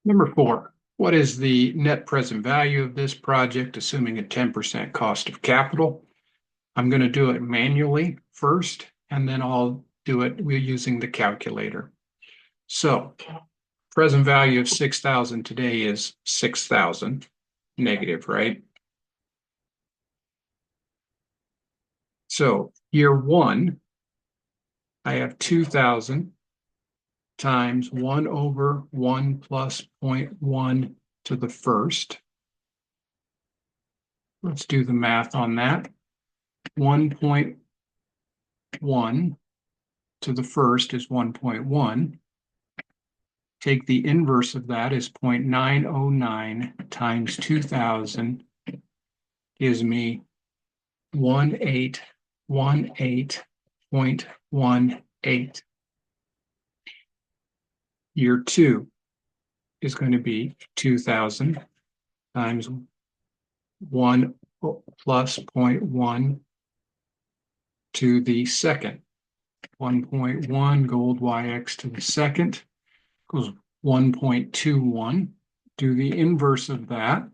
Number four, what is the net present value of this project, assuming a 10% cost of capital? I'm going to do it manually first, and then I'll do it using the calculator. So present value of 6,000 today is 6,000 negative, right? So year one, I have 2,000 times 1 over 1 plus 0.1 to the first. Let's do the math on that. 1.1 to the first is 1.1. Take the inverse of that is 0.909 times 2,000 gives me 1818.18. Year two is going to be 2,000 times 1 plus 0.1 to the second. 1.1 gold yx to the second equals 1.21. Do the inverse of that.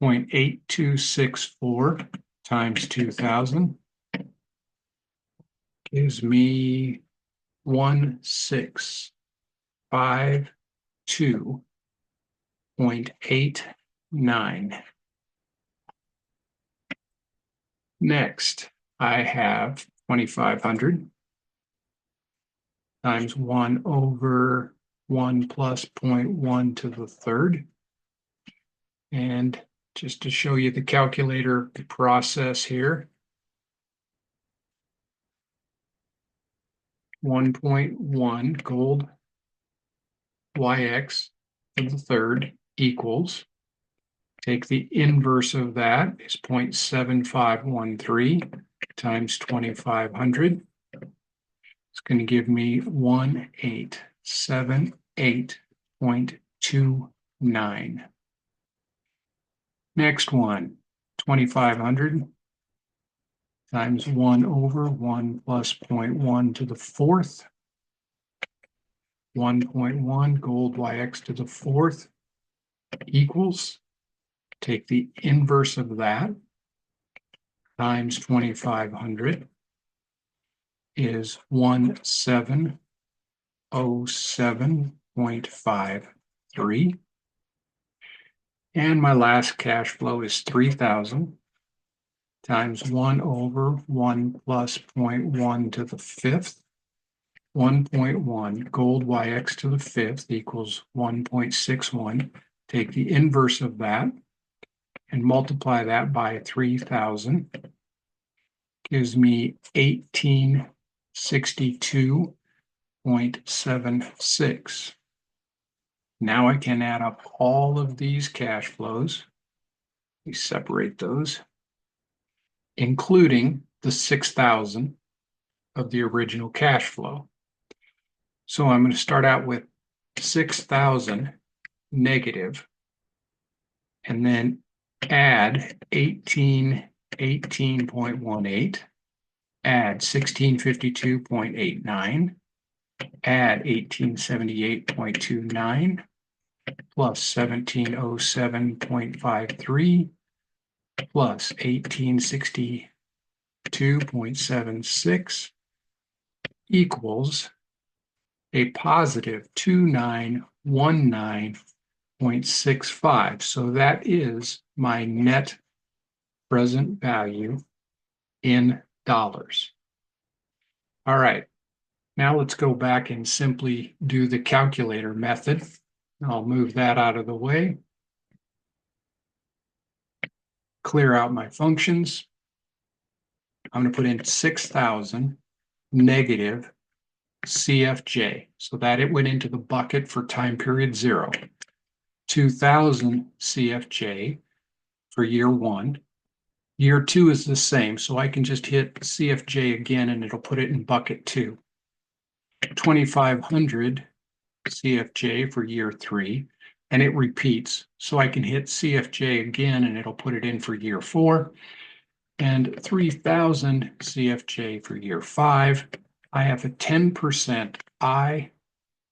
0.8264 times 2,000 gives me 1652.89. Next, I have 2,500 times 1 over 1 plus 0.1 to the third. And just to show you the calculator process here, 1.1 gold yx to the third equals, take the inverse of that is 0.7513 times 2,500. It's going to give me 1878.29. Next one, 2,500 times 1 over 1 plus 0.1 to the fourth. 1.1 gold yx to the fourth equals, take the inverse of that times 2,500 is 1707.53. And my last cash flow is 3,000 times 1 over 1 plus 0.1 to the fifth. 1.1 gold yx to the fifth equals 1.61. Take the inverse of that and multiply that by 3,000. Gives me 1862.76. Now I can add up all of these cash flows. We separate those, including the 6,000 of the original cash flow. So I'm going to start out with 6,000 negative, and then add 1818.18, add 1652.89, add 1878.29, plus 1707.53, plus 1862.76 equals a positive 2919.65. So that is my net present value in dollars. All right, now let's go back and simply do the calculator method. I'll move that out of the way. Clear out my functions. I'm going to put in 6,000 negative CFJ, so that it went into the bucket for time period 0. 2,000 CFJ for year one. Year two is the same, so I can just hit CFJ again and it'll put it in bucket 2. 2,500 CFJ for year three, and it repeats. So I can hit CFJ again and it'll put it in for year 4. And 3,000 CFJ for year 5. I have a 10% I.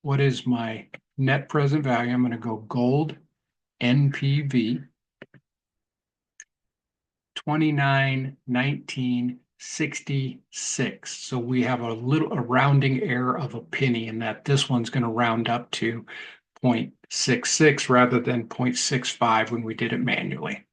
What is my net present value, I'm going to go gold NPV 29.1966. So we have a rounding error of a penny in that this one's going to round up to 0.66 rather than 0.65 when we did it manually.